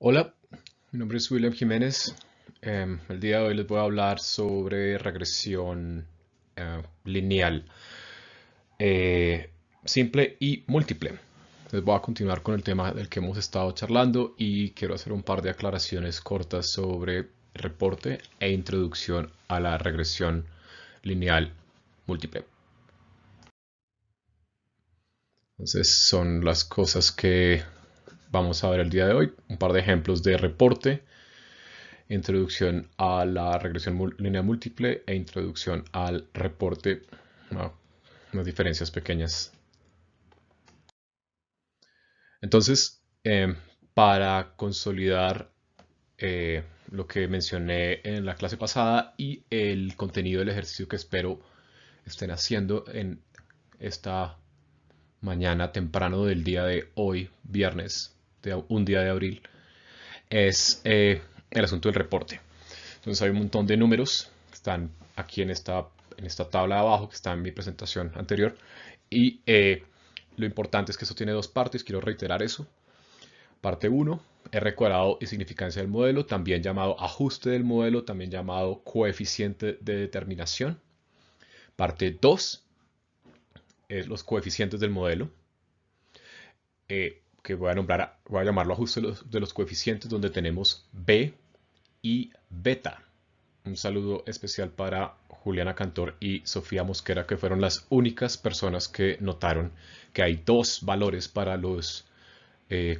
Hola, mi nombre es William Jiménez. El día de hoy les voy a hablar sobre regresión lineal eh, simple y múltiple. Les voy a continuar con el tema del que hemos estado charlando y quiero hacer un par de aclaraciones cortas sobre reporte e introducción a la regresión lineal múltiple. Entonces son las cosas que vamos a ver el día de hoy. Un par de ejemplos de reporte, introducción a la regresión lineal múltiple e introducción al reporte. No, unas diferencias pequeñas. Entonces, para consolidar lo que mencioné en la clase pasada y el contenido del ejercicio que espero estén haciendo en esta mañana temprano del día de hoy, viernes, de un día de abril, es el asunto del reporte. Entonces hay un montón de números que están aquí en esta tabla de abajo que está en mi presentación anterior. Y lo importante es que esto tiene dos partes, quiero reiterar eso. Parte 1, R cuadrado y significancia del modelo, también llamado ajuste del modelo, también llamado coeficiente de determinación. Parte 2 es los coeficientes del modelo, que voy a llamarlo ajuste de los coeficientes, donde tenemos B y beta. Un saludo especial para Juliana Cantor y Sofía Mosquera, que fueron las únicas personas que notaron que hay dos valores para los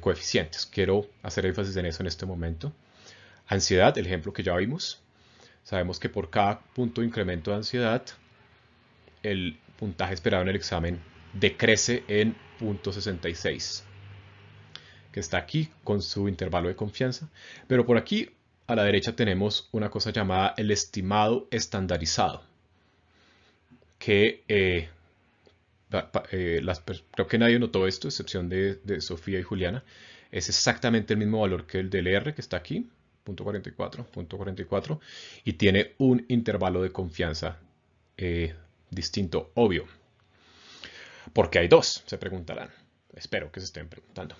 coeficientes. Quiero hacer énfasis en eso en este momento. Ansiedad, el ejemplo que ya vimos. Sabemos que por cada punto de incremento de ansiedad, el puntaje esperado en el examen decrece en 0.66, que está aquí con su intervalo de confianza. Pero por aquí a la derecha tenemos una cosa llamada el estimado estandarizado, que creo que nadie notó esto, a excepción de Sofía y Juliana. Es exactamente el mismo valor que el del R, que está aquí, 0.44, y tiene un intervalo de confianza distinto, obvio. Porque hay dos, se preguntarán. Espero que se estén preguntando.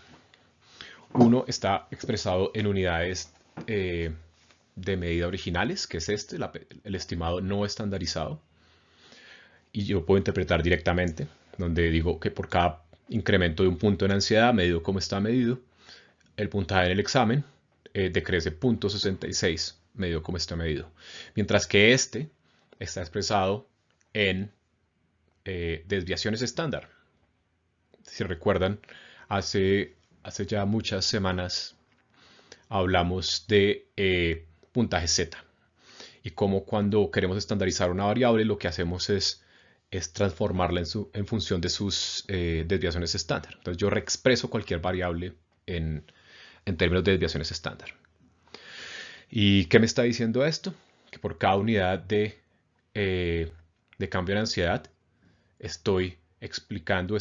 Uno está expresado en unidades de medida originales, que es el estimado no estandarizado. Y yo puedo interpretar directamente, donde digo que por cada incremento de un punto en ansiedad, medido como está medido, el puntaje en el examen decrece 0.66, medido como está medido. Mientras que este está expresado en desviaciones estándar. Si recuerdan, hace ya muchas semanas hablamos de puntaje Z y cómo cuando queremos estandarizar una variable lo que hacemos es transformarla en función de sus desviaciones estándar. Entonces yo reexpreso cualquier variable en términos de desviaciones estándar. ¿Y qué me está diciendo esto? Que por cada unidad de cambio en ansiedad estoy examinando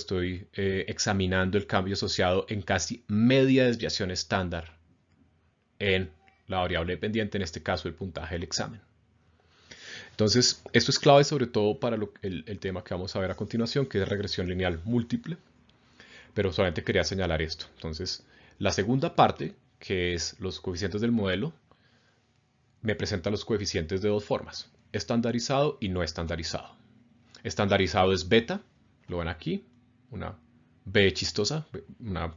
el cambio asociado en casi media desviación estándar en la variable dependiente, en este caso el puntaje del examen. Entonces, esto es clave sobre todo para el tema que vamos a ver a continuación, que es regresión lineal múltiple, pero solamente quería señalar esto. Entonces, la segunda parte, que es los coeficientes del modelo, me presenta los coeficientes de dos formas, estandarizado y no estandarizado. Estandarizado es beta, lo ven aquí, una B chistosa, una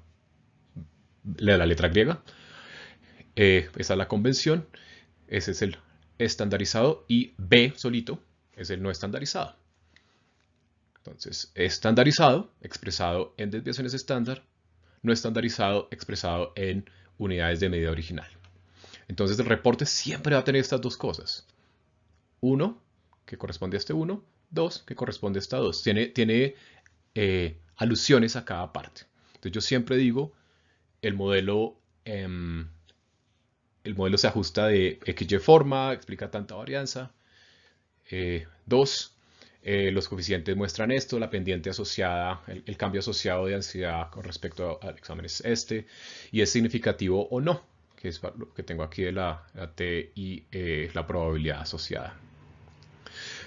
de la letra griega. Esa es la convención, ese es el estandarizado, y B solito es el no estandarizado. Entonces, estandarizado expresado en desviaciones estándar, no estandarizado expresado en unidades de medida original. Entonces, el reporte siempre va a tener estas dos cosas. Uno, que corresponde a este 1, 2, que corresponde a esta 2. Tiene alusiones a cada parte. Entonces, yo siempre digo, el modelo, el modelo se ajusta de XY forma, explica tanta varianza. 2, los coeficientes muestran esto, la pendiente asociada, el cambio asociado de ansiedad con respecto al examen es este, y es significativo o no, que es lo que tengo aquí de la T y la probabilidad asociada.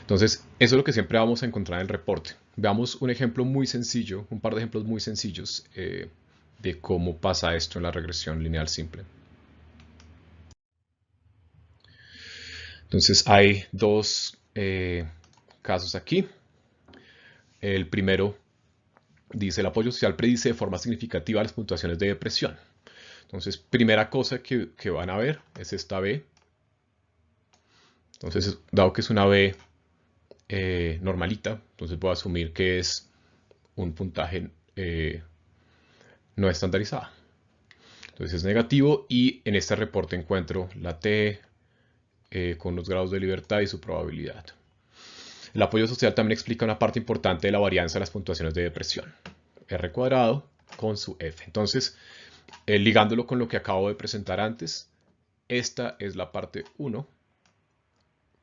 Entonces, eso es lo que siempre vamos a encontrar en el reporte. Veamos un ejemplo muy sencillo, un par de ejemplos muy sencillos de cómo pasa esto en la regresión lineal simple. Entonces hay dos casos aquí. El primero dice: el apoyo social predice de forma significativa las puntuaciones de depresión. Entonces, primera cosa que van a ver es esta B. Entonces, dado que es una B normalita, entonces voy a asumir que es un puntaje no estandarizado. Entonces es negativo, y en este reporte encuentro la T con los grados de libertad y su probabilidad. El apoyo social también explica una parte importante de la varianza de las puntuaciones de depresión. R cuadrado con su F. Entonces, ligándolo con lo que acabo de presentar antes, esta es la parte 1.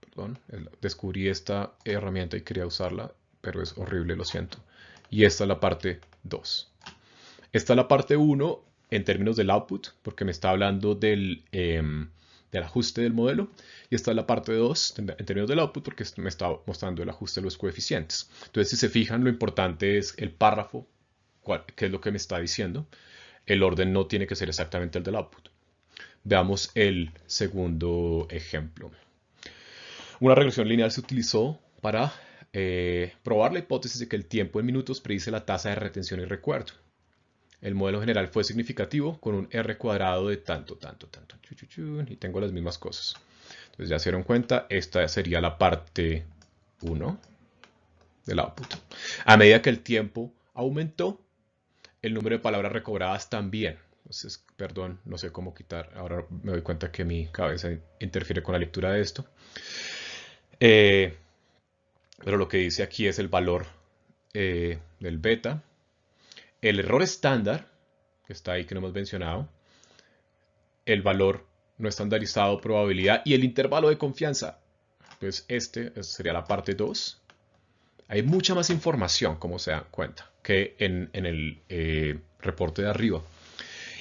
Perdón, descubrí esta herramienta y quería usarla, pero es horrible, lo siento. Y esta es la parte 2. Esta es la parte 1 en términos del output, porque me está hablando del ajuste del modelo. Y esta es la parte 2 en términos del output, porque me está mostrando el ajuste de los coeficientes. Entonces, si se fijan, lo importante es el párrafo, qué es lo que me está diciendo. El orden no tiene que ser exactamente el del output. Veamos el segundo ejemplo. Una regresión lineal se utilizó para probar la hipótesis de que el tiempo en minutos predice la tasa de retención y recuerdo. El modelo general fue significativo con un R cuadrado de tanto. Y tengo las mismas cosas. Entonces ya se dieron cuenta, esta sería la parte 1 del output. A medida que el tiempo aumentó, el número de palabras recobradas también. Entonces, perdón, no sé cómo quitar. Ahora me doy cuenta que mi cabeza interfiere con la lectura de esto. Pero lo que dice aquí es el valor del beta. El error estándar, que está ahí, que no hemos mencionado. El valor no estandarizado, probabilidad, y el intervalo de confianza. Pues este sería la parte 2. Hay mucha más información, como se dan cuenta, que en el reporte de arriba.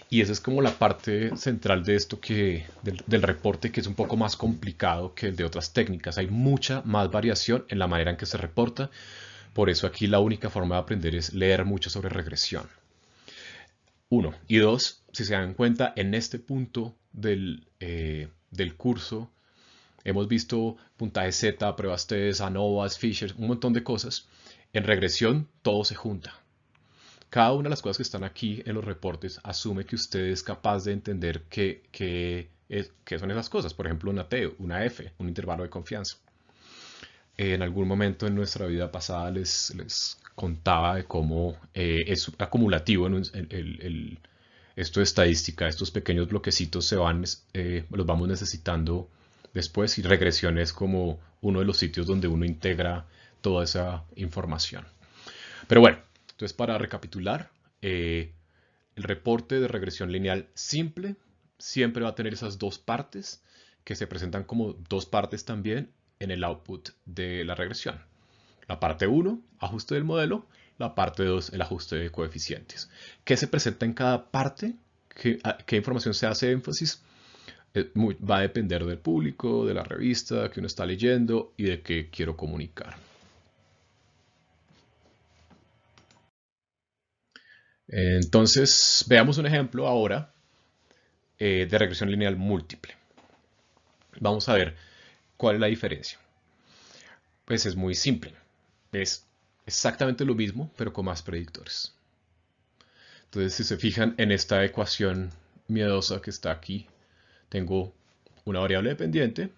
Y esa es como la parte central de esto, del reporte, que es un poco más complicado que el de otras técnicas. Hay mucha más variación en la manera en que se reporta. Por eso aquí la única forma de aprender es leer mucho sobre regresión. 1. Y 2, si se dan cuenta, en este punto del curso hemos visto puntajes Z, pruebas TESS, ANOVAs, Fisher, un montón de cosas. En regresión todo se junta. Cada una de las cosas que están aquí en los reportes asume que usted es capaz de entender qué son esas cosas. Por ejemplo, una T, una F, un intervalo de confianza. En algún momento en nuestra vida pasada les contaba de cómo es acumulativo esto de estadística. Estos pequeños bloquecitos los vamos necesitando después, y regresión es como uno de los sitios donde uno integra toda esa información. Pero bueno, entonces para recapitular, el reporte de regresión lineal simple siempre va a tener esas dos partes que se presentan como dos partes también en el output de la regresión. La parte 1, ajuste del modelo. La parte 2, el ajuste de coeficientes. ¿Qué se presenta en cada parte? ¿Qué información se hace énfasis? Va a depender del público, de la revista que uno está leyendo y de qué quiero comunicar. Entonces, veamos un ejemplo ahora de regresión lineal múltiple. Vamos a ver cuál es la diferencia. Pues es muy simple. Es exactamente lo mismo, pero con más predictores. Entonces, si se fijan en esta ecuación miedosa que está aquí, tengo una variable dependiente,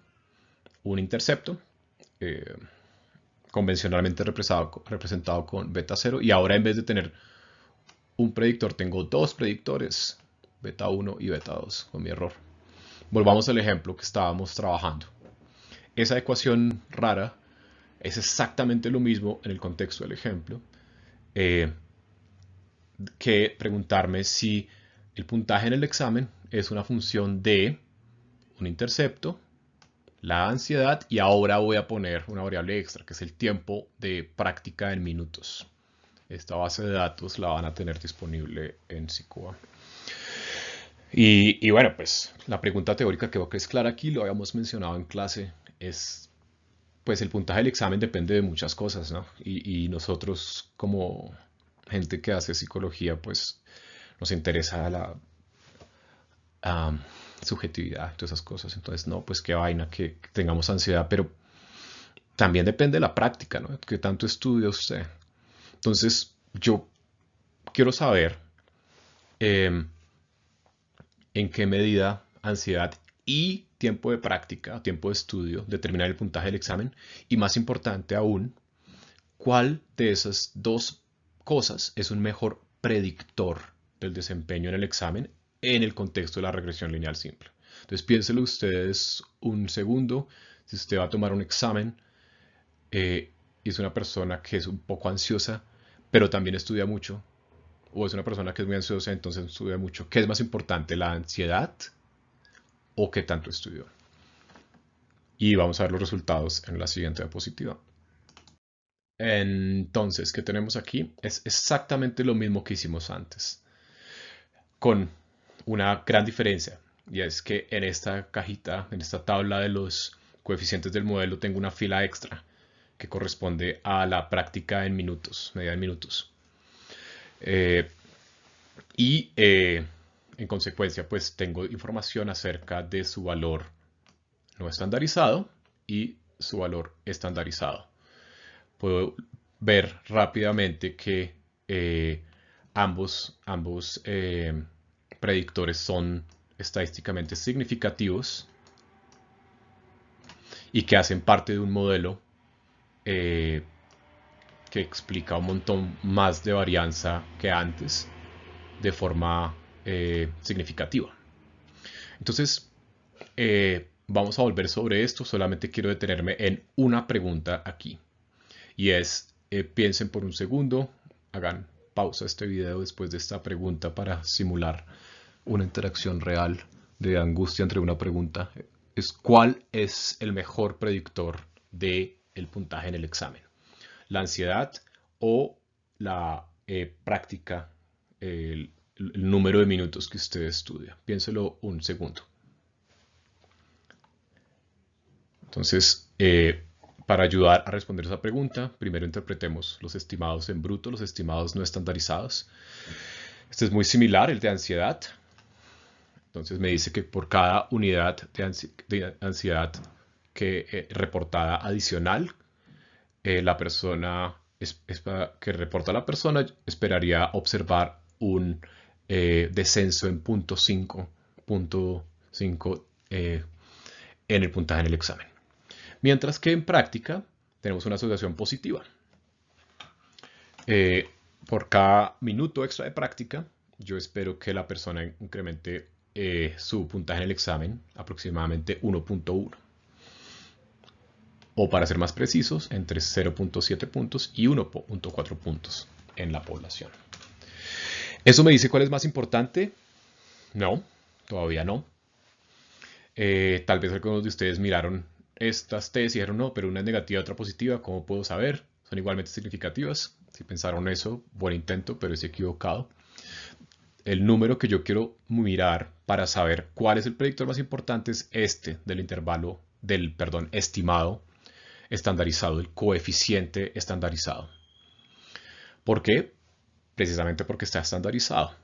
un intercepto, convencionalmente representado con beta 0, y ahora en vez de tener un predictor, tengo dos predictores, beta 1 y beta 2, con mi error. Volvamos al ejemplo que estábamos trabajando. Esa ecuación rara es exactamente lo mismo en el contexto del ejemplo que preguntarme si el puntaje en el examen es una función de un intercepto, la ansiedad, y ahora voy a poner una variable extra, que es el tiempo de práctica en minutos. Esta base de datos la van a tener disponible en SICUA. Y bueno, pues la pregunta teórica que creo que es clara aquí, lo habíamos mencionado en clase, es pues el puntaje del examen depende de muchas cosas, ¿no? Y nosotros como gente que hace psicología, pues nos interesa subjetividad, todas esas cosas. Entonces, no, pues qué vaina que tengamos ansiedad, pero también depende de la práctica, ¿no? ¿Qué tanto estudia usted? Entonces, yo quiero saber eh, en qué medida ansiedad y tiempo de práctica, tiempo de estudio, determinan el puntaje del examen. Y más importante aún, ¿cuál de esas dos cosas es un mejor predictor del desempeño en el examen en el contexto de la regresión lineal simple? Entonces piénselo ustedes un segundo. Si usted va a tomar un examen y es una persona que es un poco ansiosa, pero también estudia mucho, o es una persona que es muy ansiosa, entonces estudia mucho, ¿qué es más importante, la ansiedad o qué tanto estudió? Y vamos a ver los resultados en la siguiente diapositiva. Entonces, ¿qué tenemos aquí? Es exactamente lo mismo que hicimos antes, con una gran diferencia, y es que en esta cajita, en esta tabla de los coeficientes del modelo, tengo una fila extra que corresponde a la práctica en minutos, medida en minutos. Y en consecuencia, pues tengo información acerca de su valor no estandarizado y su valor estandarizado. Puedo ver rápidamente que ambos predictores son estadísticamente significativos y que hacen parte de un modelo eh, que explica un montón más de varianza que antes de forma significativa. Entonces, vamos a volver sobre esto. Solamente quiero detenerme en una pregunta aquí. Y es, piensen por un segundo, hagan pausa a este video después de esta pregunta para simular una interacción real de angustia entre una pregunta. Es, ¿cuál es el mejor predictor del puntaje en el examen? ¿La ansiedad o la práctica, el número de minutos que usted estudia? Piénselo un segundo. Entonces, para ayudar a responder esa pregunta, primero interpretemos los estimados en bruto, los estimados no estandarizados. Este es muy similar, el de ansiedad. Entonces me dice que por cada unidad de ansiedad reportada adicional, la persona que reporta la persona esperaría observar un descenso en 0.5 en el puntaje en el examen. Mientras que en práctica tenemos una asociación positiva. Por cada minuto extra de práctica, yo espero que la persona incremente su puntaje en el examen aproximadamente 1.1. O para ser más precisos, entre 0.7 puntos y 1.4 puntos en la población. ¿Eso me dice cuál es más importante? No, todavía no. Tal vez algunos de ustedes miraron estas T's y dijeron, no, pero una es negativa y otra positiva, ¿cómo puedo saber? Son igualmente significativas. Si pensaron eso, buen intento, pero es equivocado. El número que yo quiero mirar para saber cuál es el predictor más importante es este del intervalo estimado estandarizado, el coeficiente estandarizado. ¿Por qué? Precisamente porque está estandarizado.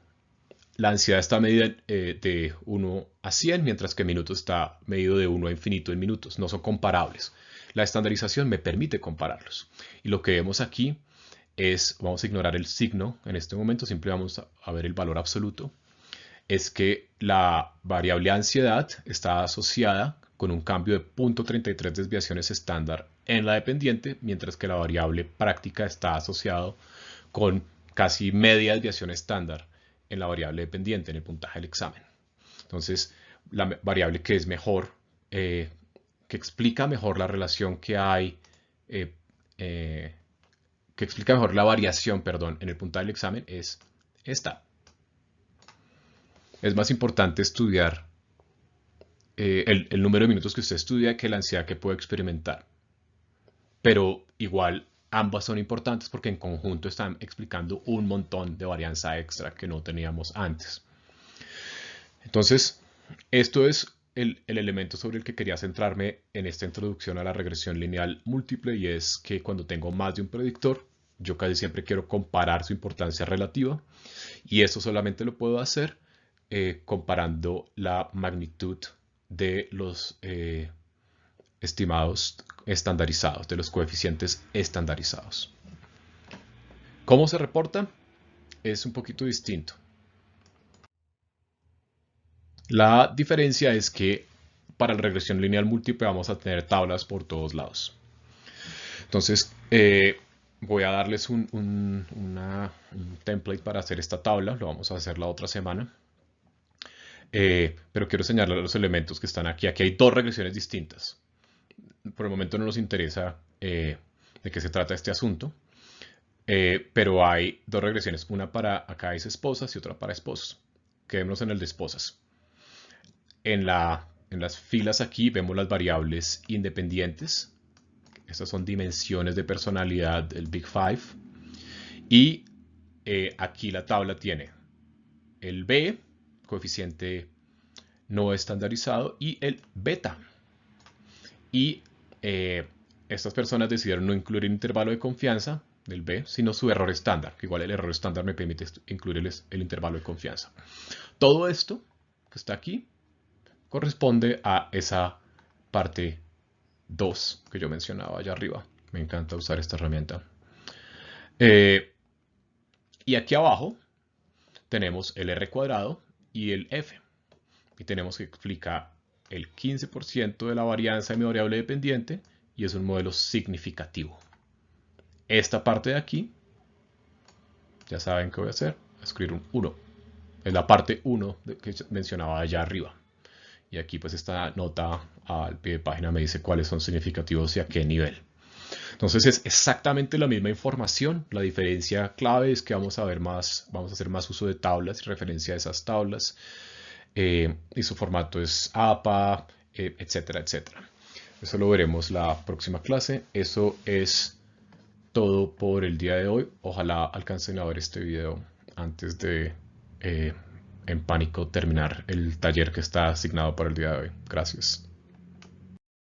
La ansiedad está medida de 1 a 100, mientras que minutos está medido de 1 a infinito en minutos. No son comparables. La estandarización me permite compararlos. Y lo que vemos aquí es, vamos a ignorar el signo en este momento, siempre vamos a ver el valor absoluto, es que la variable ansiedad está asociada con un cambio de 0.33 desviaciones estándar en la dependiente, mientras que la variable práctica está asociado con casi media desviación estándar en la variable dependiente, en el puntaje del examen. Entonces, la variable que es mejor, que explica mejor la relación que hay, que explica mejor la variación, perdón, en el puntaje del examen es esta. Es más importante estudiar el número de minutos que usted estudia que la ansiedad que puede experimentar. Pero igual ambas son importantes porque en conjunto están explicando un montón de varianza extra que no teníamos antes. Entonces, esto es el elemento sobre el que quería centrarme en esta introducción a la regresión lineal múltiple, y es que cuando tengo más de un predictor, yo casi siempre quiero comparar su importancia relativa, y esto solamente lo puedo hacer comparando la magnitud de los estimados estandarizados, de los coeficientes estandarizados. ¿Cómo se reporta? Es un poquito distinto. La diferencia es que para la regresión lineal múltiple vamos a tener tablas por todos lados. Entonces, voy a darles un template para hacer esta tabla. Lo vamos a hacer la otra semana. Pero quiero señalar los elementos que están aquí. Aquí hay dos regresiones distintas. Por el momento no nos interesa de qué se trata este asunto. Pero hay dos regresiones. Una para acá es esposas y otra para esposos. Quedémonos en el de esposas. En las filas aquí vemos las variables independientes. Estas son dimensiones de personalidad del Big Five. Y aquí la tabla tiene el B, coeficiente no estandarizado, y el beta. Y estas personas decidieron no incluir el intervalo de confianza del B, sino su error estándar, que igual el error estándar me permite incluir el intervalo de confianza. Todo esto que está aquí corresponde a esa parte 2 que yo mencionaba allá arriba. Me encanta usar esta herramienta. Y aquí abajo tenemos el R cuadrado y el F. Y tenemos que explicar el 15% de la varianza de mi variable dependiente y es un modelo significativo. Esta parte de aquí, ya saben qué voy a hacer, voy a escribir un 1. Es la parte 1 que mencionaba allá arriba. Y aquí pues esta nota al pie de página me dice cuáles son significativos y a qué nivel. Entonces es exactamente la misma información. La diferencia clave es que vamos a hacer más uso de tablas y referencia a esas tablas. Y su formato es APA, etcétera, etcétera. Eso lo veremos la próxima clase. Eso es todo por el día de hoy. Ojalá alcancen a ver este video antes de en pánico terminar el taller que está asignado para el día de hoy. Gracias.